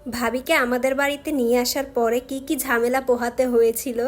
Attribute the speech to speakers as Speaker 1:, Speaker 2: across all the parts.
Speaker 1: ভাবিকে আমাদের বাড়িতে নিয়ে আসার পরে কি কি ঝামেলা পোহাতে হয়েছিল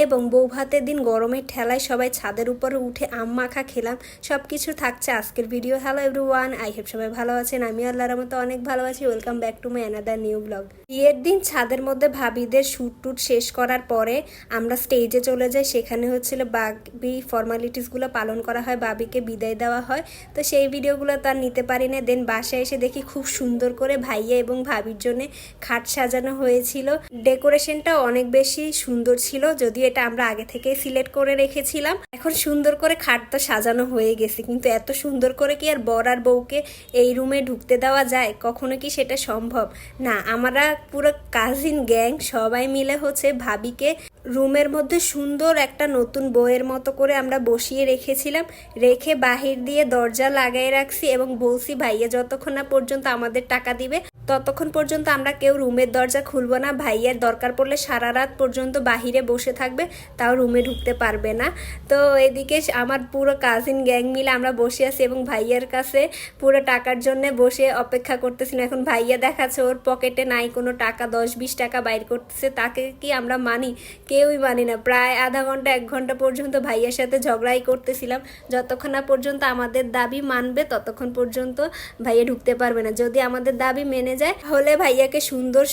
Speaker 1: এবং বৌভাতের দিন গরমের ঠেলায় সবাই ছাদের উপরে উঠে আম মাখা খেলাম, সব কিছু থাকছে আজকের video. Hello everyone, I hope সবাই ভালো আছেন। আমি আল্লাহর মতো অনেক ভালো আছি। Welcome back to my another new blog. বিয়ের দিন ছাদের মধ্যে ভাবিদের শ্যুট টুট শেষ করার পরে আমরা স্টেজে চলে যাই। সেখানে হচ্ছিল বাবি ফর্মালিটিসগুলো পালন করা হয়, বাবিকে বিদায় দেওয়া হয়। তো সেই ভিডিওগুলো তো আর নিতে পারি না। দেন বাসায় এসে দেখি খুব সুন্দর করে ভাইয়া এবং ভাবির জন্য খাট সাজানো হয়েছিল। ডেকোরেশনটা অনেক বেশি সুন্দর ছিল, যদিও এটা আমরা আগে থেকে সিলেক্ট করে রেখেছিলাম। এখন সুন্দর করে খাট তো সাজানো হয়ে গেছে, কিন্তু এত সুন্দর করে কি আর বর আর বউকে এই রুমে ঢুকতে দেওয়া যায়? কখনো কি সেটা সম্ভব? না, আমরা পুরো কাজিন গ্যাং সবাই মিলে হচ্ছে ভাবিকে রুমের মধ্যে সুন্দর একটা নতুন বইয়ের মতো করে আমরা বসিয়ে রেখেছিলাম। রেখে বাহির দিয়ে দরজা লাগাই রাখছি এবং বলছি ভাইয়া যতক্ষণ না পর্যন্ত আমাদের টাকা দিবে ততক্ষণ পর্যন্ত আমরা কেউ রুমের দরজা খুলবো না। ভাইয়ার দরকার পড়লে সারা রাত পর্যন্ত বাহিরে বসে থাকবে, তাও রুমে ঢুকতে পারবে না। তো এদিকে আমার পুরো কাজিন গ্যাং মিলে আমরা বসে আছি এবং ভাইয়ার কাছে পুরো টাকার জন্য বসে অপেক্ষা করতেছিলাম। এখন ভাইয়া দেখাচ্ছে ওর পকেটে নাই কোনো টাকা, 10-20 টাকা বাইর করতেছে। তাকে কি আমরা মানি? কেউই মানি না। প্রায় আধা ঘন্টা 1 ঘন্টা পর্যন্ত ভাইয়ার সাথে ঝগড়াই করতেছিলাম। যতক্ষণ না পর্যন্ত আমাদের দাবি মানবে ততক্ষণ পর্যন্ত ভাইয়া ঢুকতে পারবে না। যদি আমাদের দাবি মেনে যায় হলে ভাইয়াকে সুন্দর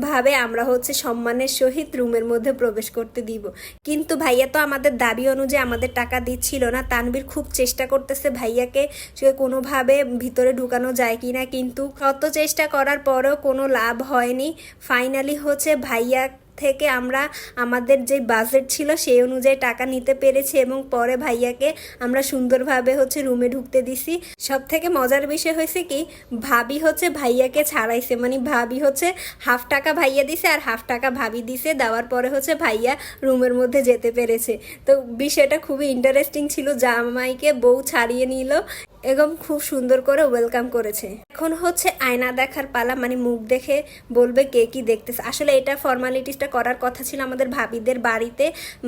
Speaker 1: ভাবে আমরা হচ্ছে সম্মানের সহিত রুমের মধ্যে প্রবেশ করতে দিব। কিন্তু ভাইয়া তো আমাদের দাবি অনুযায়ী আমাদের টাকা দিচ্ছিল না। তানবীর খুব চেষ্টা করতেছে ভাইয়াকে কোনোভাবে ভিতরে ঢুকানো যায় কিনা, কিন্তু কত চেষ্টা করার পরেও কোনো লাভ হয়নি। ফাইনালি হচ্ছে ভাইয়া থেকে আমরা আমাদের যে বাজেট ছিল সেই অনুযায়ী টাকা নিতে পেরেছি এবং পরে ভাইয়াকে আমরা সুন্দরভাবে হচ্ছে রুমে ঢুকতে দিছি। সব থেকে মজার বিষয় হয়েছে কি, ভাবি হচ্ছে ভাইয়াকে ছাড়াইছে, মানে ভাবি হচ্ছে হাফ টাকা ভাইয়া দিছে আর হাফ টাকা ভাবি দিছে। দেওয়ার পরে হচ্ছে ভাইয়া রুমের মধ্যে যেতে পেরেছে। তো বিষয়টা খুবই ইন্টারেস্টিং ছিল। জামাইকে বউ ছাড়িয়ে নিল এবং খুব সুন্দর করে ওয়েলকাম করেছে। এখন হচ্ছে আয়না দেখার পালা, মানে মুখ দেখে বলবে কে কি দেখতেছে। আসলে এটা ফর্মালিটিসটা করার কথা ছিল আমাদের ভাবিদের বাড়িতে,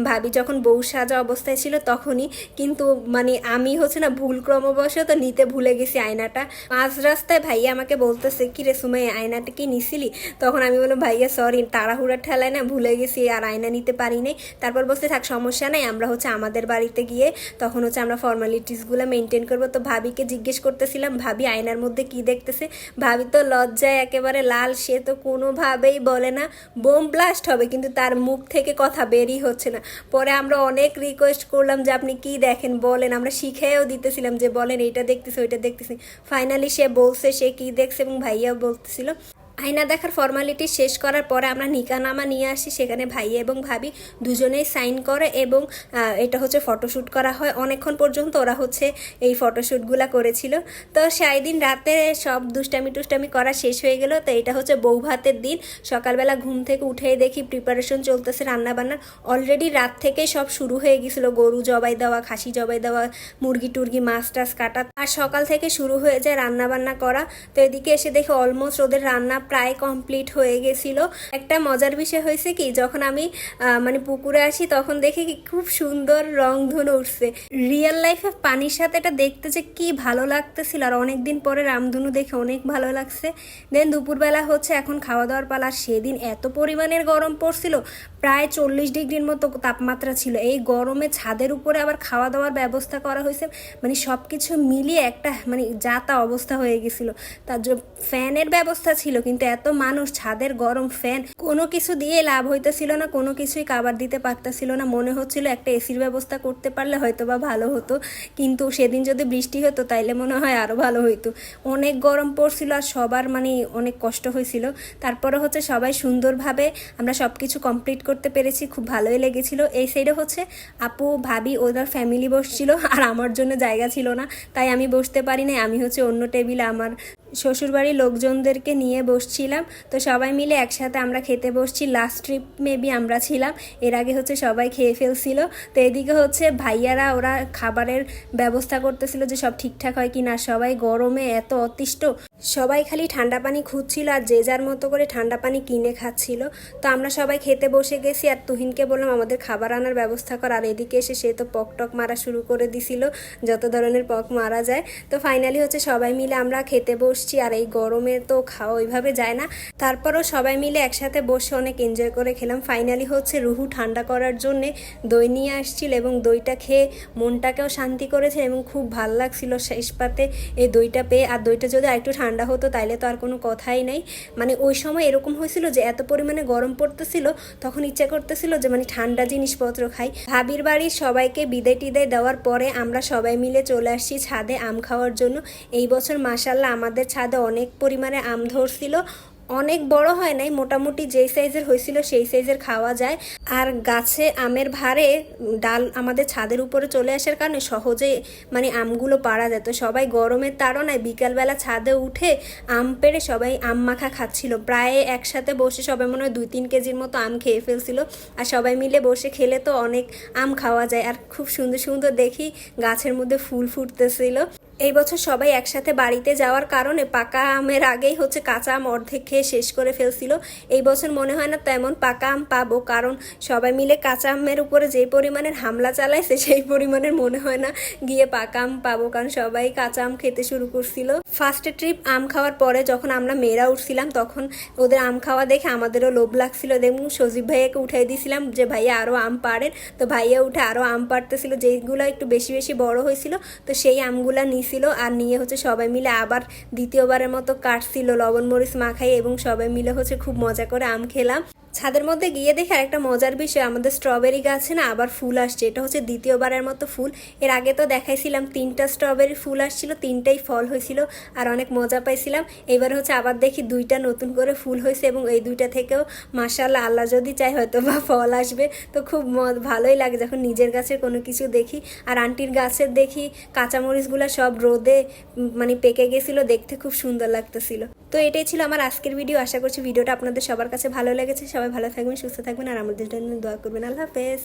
Speaker 1: ভাবি যখন বউ সাজা অবস্থায় ছিল তখনই, কিন্তু মানে আমি হচ্ছে না ভুল ক্রমবশত নিতে ভুলে গেছি আয়নাটা। মাঝ রাস্তায় ভাইয়া আমাকে বলতেছে কি রে সুমাই, আয়নাটা কি নিছিলি? তখন আমি বললাম ভাইয়া সরি, তাড়াহুড়ার ঠেলায় না ভুলে গেছি আর আয়না নিতে পারি নাই। তারপর বলতে থাক সমস্যা নাই, আমরা হচ্ছে আমাদের বাড়িতে গিয়ে তখন হচ্ছে আমরা ফর্মালিটিসগুলো মেনটেন করবো। তো ভাবিকে জিজ্ঞেস করতেছিলাম ভাবি আয়নার মধ্যে কি দেখতেছে। ভাবি তো লজ্জায় একেবারে লাল, সে তো কোনোভাবেই বলে না, বোম ব্লাস্ট হবে, কিন্তু তার মুখ থেকে কথা বেরই হচ্ছে না। পরে আমরা অনেক রিকোয়েস্ট করলাম যে আপনি কি দেখেন বলেন, আমরা শিখেও দিতেছিলাম যে বলেন এইটা দেখতেছি ওইটা দেখতেছি। ফাইনালি সে বলছে সে কি দেখছে এবং ভাইয়াও বলতেছিল। আয়না দেখার ফর্মালিটি শেষ করার পরে আমরা নিকানামা নিয়ে আসি। সেখানে ভাইয়া এবং ভাবি দুজনেই সাইন করে এবং এটা হচ্ছে ফটোশ্যুট করা হয়। অনেকক্ষণ পর্যন্ত ওরা হচ্ছে এই ফটোশ্যুটগুলো করেছিল। তো সেই দিন রাতে সব দুষ্টামি করা শেষ হয়ে গেল। তো এটা হচ্ছে বৌভাতের দিন। সকালবেলা ঘুম থেকে উঠেই দেখি প্রিপারেশন চলতেছে রান্নাবান্নার। অলরেডি রাত থেকে সব শুরু হয়ে গেছিলো, গরু জবাই দেওয়া, খাসি জবাই দেওয়া, মুরগি টুরগি মাছ টাছ কাটা, আর সকাল থেকে শুরু হয়ে যায় রান্নাবান্না করা। তো এদিকে এসে দেখি অলমোস্ট ওদের রান্না প্রায় কমপ্লিট হয়ে গেছিল। একটা মজার বিষয় হয়েছে কি, যখন আমি মানে পুকুরে আসি তখন দেখি কি খুব সুন্দর রংধনু উঠছে। রিয়েল লাইফে পানির সাথে এটা দেখতে যে কি ভালো লাগতেছিল, আর অনেকদিন পরে রামধনু দেখে অনেক ভালো লাগছে। দেন দুপুরবেলা হচ্ছে এখন খাওয়া দাওয়ার পালা। সেদিন এত পরিমাণের গরম পড়ছিল, প্রায় 40 ডিগ্রির মতো তাপমাত্রা ছিল। এই গরমে ছাদের উপরে আবার খাওয়া দাওয়ার ব্যবস্থা করা হয়েছে, মানে সব কিছু মিলিয়ে একটা মানে যা তা অবস্থা হয়ে গেছিল। তার ফ্যানের ব্যবস্থা ছিল, কিন্তু এত মানুষ, ছাদের গরম, ফ্যান, কোনো কিছু দিয়ে লাভ হইতেছিল না, কোনো কিছুই কাভার দিতে পারতেছিল না। মনে হচ্ছিল একটা এসির ব্যবস্থা করতে পারলে হয়তো বা ভালো হতো, কিন্তু সেদিন যদি বৃষ্টি হতো তাইলে মনে হয় আরও ভালো হইতো। অনেক গরম পড়ছিল আর সবার মানে অনেক কষ্ট হয়েছিল। তারপরে হচ্ছে সবাই সুন্দরভাবে আমরা সব কিছু কমপ্লিট করতে পেরেছি, খুব ভালোই লেগেছিল। এই সাইডে হচ্ছে আপু ভাবি ওদের ফ্যামিলি বসছিল আর আমার জন্য জায়গা ছিল না, তাই আমি বসতে পারি নাই। আমি হচ্ছে অন্য টেবিলে আমার শ্বশুরবাড়ির লোকজনদেরকে নিয়ে বসছিলাম। তো সবাই মিলে একসাথে আমরা খেতে বসছি। লাস্ট ট্রিপ মেবি আমরা ছিলাম, এর আগে হচ্ছে সবাই খেয়ে ফেলছিল। তো এদিকে হচ্ছে ভাইয়ারা ওরা খাবারের ব্যবস্থা করতেছিল যে সব ঠিকঠাক হয় কি না। সবাই গরমে এত অতিষ্ঠ, সবাই খালি ঠান্ডা পানি খুঁজছিল আর যে যার মতো করে ঠান্ডা পানি কিনে খাচ্ছিল। তো আমরা সবাই খেতে বসে গেছি আর তুহিনকে বললাম আমাদের খাবার আনার ব্যবস্থা কর। আর এদিকে এসে সে তো পক টক মারা শুরু করে দিছিল, যত ধরনের পক মারা যায়। তো ফাইনালি হচ্ছে সবাই মিলে আমরা খেতে বসছি। বসছি, আর এই গরমে তো খাওয়া ওইভাবে যায় না। তারপরও সবাই মিলে একসাথে বসে অনেক এনজয় করে খেলাম। ফাইনালি হচ্ছে রুহু ঠান্ডা করার জন্যে দই নিয়ে আসছিল এবং দইটা খেয়ে মনটাকেও শান্তি করেছে এবং খুব ভালো লাগছিল শেষ পাতে এই দইটা পেয়ে। আর দইটা যদি একটু ঠান্ডা হতো তাইলে তো আর কোনো কথাই নাই। মানে ওই সময় এরকম হয়েছিল যে এত পরিমাণে গরম পড়তেছিল, তখন ইচ্ছা করতেছিল যে মানে ঠান্ডা জিনিসপত্র খাই। ভাবির বাড়ির সবাইকে বিদায় টিদায় দেওয়ার পরে আমরা সবাই মিলে চলে আসছি ছাদে আম খাওয়ার জন্য। এই বছর মাশাআল্লাহ আমাদের ছাদে অনেক পরিমাণে আম ধরছিল। অনেক বড় হয় নাই, মোটামুটি যেই সাইজের হয়েছিল সেই সাইজের খাওয়া যায়। আর গাছে আমের ভারে ডাল আমাদের ছাদের উপরে চলে আসার কারণে সহজে মানে আমগুলো পাড়া যেত। সবাই গরমের তাড়নায় বিকালবেলা ছাদে উঠে আম পেড়ে সবাই আম মাখা খাচ্ছিল। প্রায় একসাথে বসে সবাই মনে হয় 2-3 কেজির মতো আম খেয়ে ফেলছিল। আর সবাই মিলে বসে খেলে তো অনেক আম খাওয়া যায়। আর খুব সুন্দর সুন্দর দেখি গাছের মধ্যে ফুল ফুটতেছিল। এই বছর সবাই একসাথে বাড়িতে যাওয়ার কারণে পাকা আমের আগেই হচ্ছে কাঁচা আম অর্ধেক খেয়ে শেষ করে ফেলছিল। এই বছর মনে হয় না তেমন পাকা আম পাবো, কারণ সবাই মিলে কাঁচা আমের উপরে যে পরিমাণের হামলা চালাইছে সেই পরিমাণের মনে হয় না গিয়ে পাকা আম পাবো, কারণ সবাই কাঁচা আম খেতে শুরু করছিল। ফার্স্ট ট্রিপ আম খাওয়ার পরে যখন আমরা মেয়েরা উঠছিলাম তখন ওদের আম খাওয়া দেখে আমাদেরও লোভ লাগছিল। দেখুন সজীব ভাইয়াকে উঠাই দিয়েছিলাম যে ভাইয়া আরও আম পাড়েন, তো ভাইয়া উঠে আরও আম পাড়তেছিল। যেইগুলো একটু বেশি বেশি বড় হয়েছিল তো সেই আমগুলা নিছিল, আর নিয়ে হচ্ছে সবাই মিলে আবার দ্বিতীয়বারের মতো কাটছিল লবণ মরিচ মাখাই, এবং সবাই মিলে হচ্ছে খুব মজা করে আম খেলাম। ছাদের মধ্যে গিয়ে দেখে আরেকটা মজার বিষয়, আমাদের স্ট্রবেরি গাছে না আবার ফুল আসছে। এটা হচ্ছে দ্বিতীয়বারের মতো ফুল। এর আগে তো দেখাইছিলাম 3টা স্ট্রবেরি ফুল আসছিল, 3টাই ফল হয়েছিল আর অনেক মজা পাইছিলাম। এবার হচ্ছে আবার দেখি 2টা নতুন করে ফুল হয়েছে এবং এই 2টা থেকেও মাশাআল্লাহ আল্লাহ যদি চাই হয়তো বা ফল আসবে। তো খুব ভালোই লাগে যখন নিজের গাছের কোনো কিছু দেখি। আর আন্টির গাছের দেখি কাঁচামরিচগুলো সব রোদে মানে পেকে গেছিলো, দেখতে খুব সুন্দর লাগতেছিল। তো এটাই ছিল আমার আজকের ভিডিও। আশা করছি ভিডিওটা আপনাদের সবার কাছে ভালো লেগেছে। সবাই ভালো থাকবেন, সুস্থ থাকবেন আর আমাদের জন্য দোয়া করবেন। আল্লাহ হাফেজ।